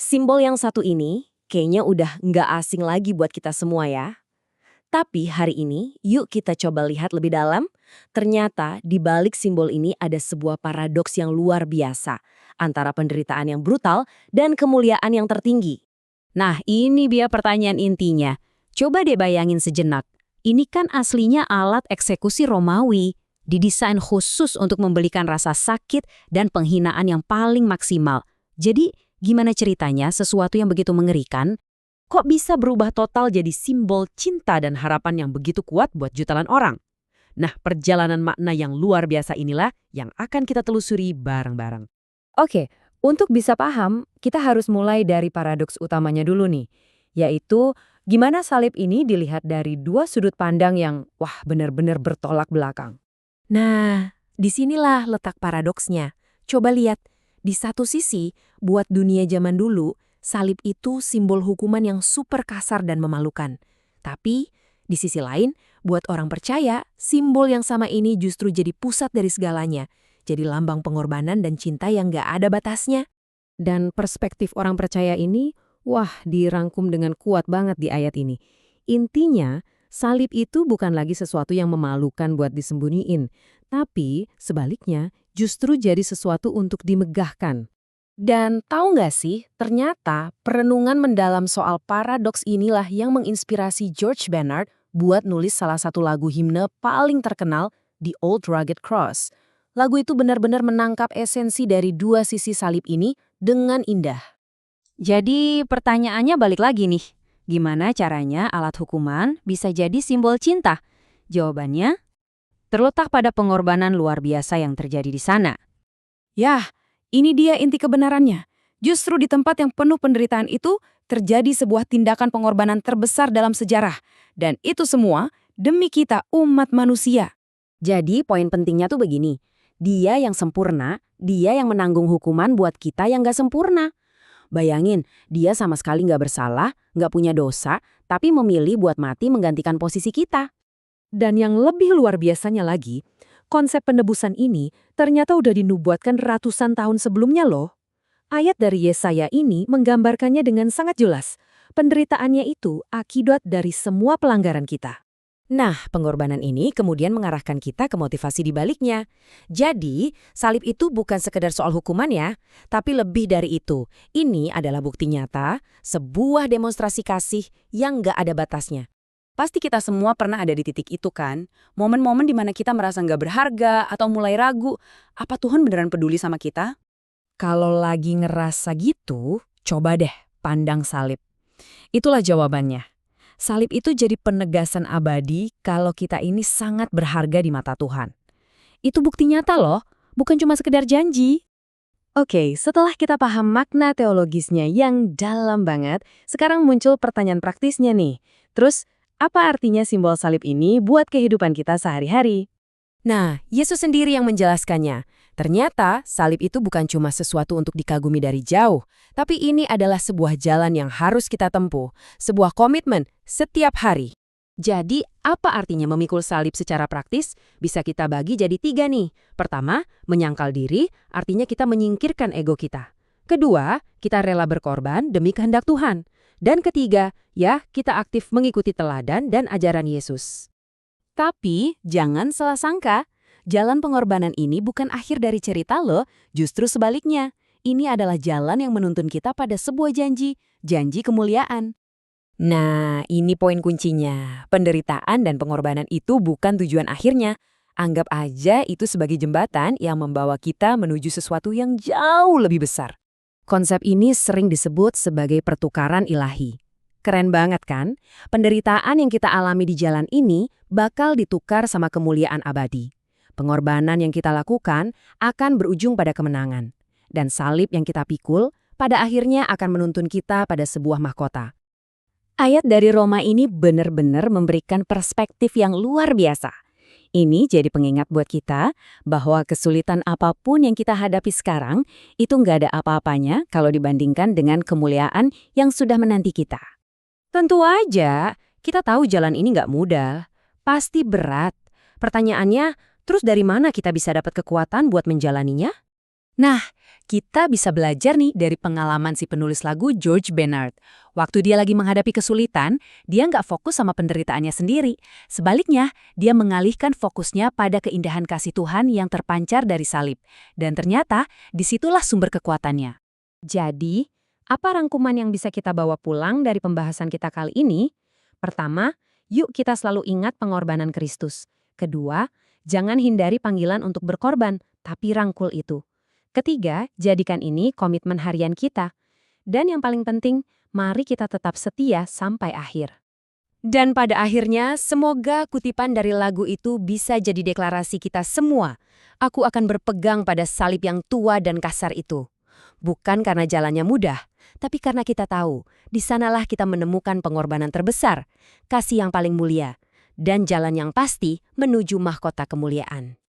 Simbol yang satu ini kayaknya udah nggak asing lagi buat kita semua ya. Tapi hari ini, yuk kita coba lihat lebih dalam. Ternyata di balik simbol ini ada sebuah paradoks yang luar biasa antara penderitaan yang brutal dan kemuliaan yang tertinggi. Nah, ini dia pertanyaan intinya. Coba deh bayangin sejenak. Ini kan aslinya alat eksekusi Romawi, didesain khusus untuk memberikan rasa sakit dan penghinaan yang paling maksimal. Jadi, gimana ceritanya sesuatu yang begitu mengerikan, kok bisa berubah total jadi simbol cinta dan harapan yang begitu kuat buat jutaan orang? Nah, perjalanan makna yang luar biasa inilah yang akan kita telusuri bareng-bareng. Oke, untuk bisa paham, kita harus mulai dari paradoks utamanya dulu nih, yaitu gimana salib ini dilihat dari dua sudut pandang yang, wah, benar-benar bertolak belakang. Nah, disinilah letak paradoksnya. Coba lihat, di satu sisi, buat dunia zaman dulu, salib itu simbol hukuman yang super kasar dan memalukan. Tapi, di sisi lain, buat orang percaya, simbol yang sama ini justru jadi pusat dari segalanya. Jadi lambang pengorbanan dan cinta yang gak ada batasnya. Dan perspektif orang percaya ini, wah, dirangkum dengan kuat banget di ayat ini. Intinya, salib itu bukan lagi sesuatu yang memalukan buat disembunyiin, tapi sebaliknya justru jadi sesuatu untuk dimegahkan. Dan tahu nggak sih, ternyata perenungan mendalam soal paradoks inilah yang menginspirasi George Bernard buat nulis salah satu lagu himne paling terkenal, The Old Rugged Cross. Lagu itu benar-benar menangkap esensi dari dua sisi salib ini dengan indah. Jadi pertanyaannya balik lagi nih. Gimana caranya alat hukuman bisa jadi simbol cinta? Jawabannya terletak pada pengorbanan luar biasa yang terjadi di sana. Yah, ini dia inti kebenarannya. Justru di tempat yang penuh penderitaan itu terjadi sebuah tindakan pengorbanan terbesar dalam sejarah. Dan itu semua demi kita umat manusia. Jadi poin pentingnya tuh begini. Dia yang sempurna, dia yang menanggung hukuman buat kita yang gak sempurna. Bayangin, dia sama sekali gak bersalah, gak punya dosa, tapi memilih buat mati menggantikan posisi kita. Dan yang lebih luar biasanya lagi, konsep penebusan ini ternyata udah dinubuatkan ratusan tahun sebelumnya loh. Ayat dari Yesaya ini menggambarkannya dengan sangat jelas. Penderitaannya itu akibat dari semua pelanggaran kita. Nah, pengorbanan ini kemudian mengarahkan kita ke motivasi di baliknya. Jadi, salib itu bukan sekedar soal hukuman ya, tapi lebih dari itu. Ini adalah bukti nyata, sebuah demonstrasi kasih yang gak ada batasnya. Pasti kita semua pernah ada di titik itu kan? Momen-momen di mana kita merasa gak berharga atau mulai ragu, apa Tuhan beneran peduli sama kita? Kalau lagi ngerasa gitu, coba deh pandang salib. Itulah jawabannya. Salib itu jadi penegasan abadi kalau kita ini sangat berharga di mata Tuhan. Itu bukti nyata loh, bukan cuma sekedar janji. Oke, setelah kita paham makna teologisnya yang dalam banget, sekarang muncul pertanyaan praktisnya nih. Terus, apa artinya simbol salib ini buat kehidupan kita sehari-hari? Nah, Yesus sendiri yang menjelaskannya. Ternyata salib itu bukan cuma sesuatu untuk dikagumi dari jauh, tapi ini adalah sebuah jalan yang harus kita tempuh, sebuah komitmen setiap hari. Jadi, apa artinya memikul salib secara praktis? Bisa kita bagi jadi 3 nih. Pertama, menyangkal diri, artinya kita menyingkirkan ego kita. Kedua, kita rela berkorban demi kehendak Tuhan. Dan ketiga, ya, kita aktif mengikuti teladan dan ajaran Yesus. Tapi, jangan salah sangka, jalan pengorbanan ini bukan akhir dari cerita loh, justru sebaliknya. Ini adalah jalan yang menuntun kita pada sebuah janji kemuliaan. Nah, ini poin kuncinya. Penderitaan dan pengorbanan itu bukan tujuan akhirnya. Anggap aja itu sebagai jembatan yang membawa kita menuju sesuatu yang jauh lebih besar. Konsep ini sering disebut sebagai pertukaran ilahi. Keren banget kan? Penderitaan yang kita alami di jalan ini bakal ditukar sama kemuliaan abadi. Pengorbanan yang kita lakukan akan berujung pada kemenangan. Dan salib yang kita pikul pada akhirnya akan menuntun kita pada sebuah mahkota. Ayat dari Roma ini benar-benar memberikan perspektif yang luar biasa. Ini jadi pengingat buat kita bahwa kesulitan apapun yang kita hadapi sekarang itu nggak ada apa-apanya kalau dibandingkan dengan kemuliaan yang sudah menanti kita. Tentu aja, kita tahu jalan ini nggak mudah. Pasti berat. Pertanyaannya, terus dari mana kita bisa dapat kekuatan buat menjalaninya? Nah, kita bisa belajar nih dari pengalaman si penulis lagu George Bernard. Waktu dia lagi menghadapi kesulitan, dia nggak fokus sama penderitaannya sendiri. Sebaliknya, dia mengalihkan fokusnya pada keindahan kasih Tuhan yang terpancar dari salib. Dan ternyata, disitulah sumber kekuatannya. Jadi, apa rangkuman yang bisa kita bawa pulang dari pembahasan kita kali ini? Pertama, yuk kita selalu ingat pengorbanan Kristus. Kedua, jangan hindari panggilan untuk berkorban, tapi rangkul itu. Ketiga, jadikan ini komitmen harian kita. Dan yang paling penting, mari kita tetap setia sampai akhir. Dan pada akhirnya, semoga kutipan dari lagu itu bisa jadi deklarasi kita semua. Aku akan berpegang pada salib yang tua dan kasar itu. Bukan karena jalannya mudah, tapi karena kita tahu, di sanalah kita menemukan pengorbanan terbesar, kasih yang paling mulia, dan jalan yang pasti menuju mahkota kemuliaan.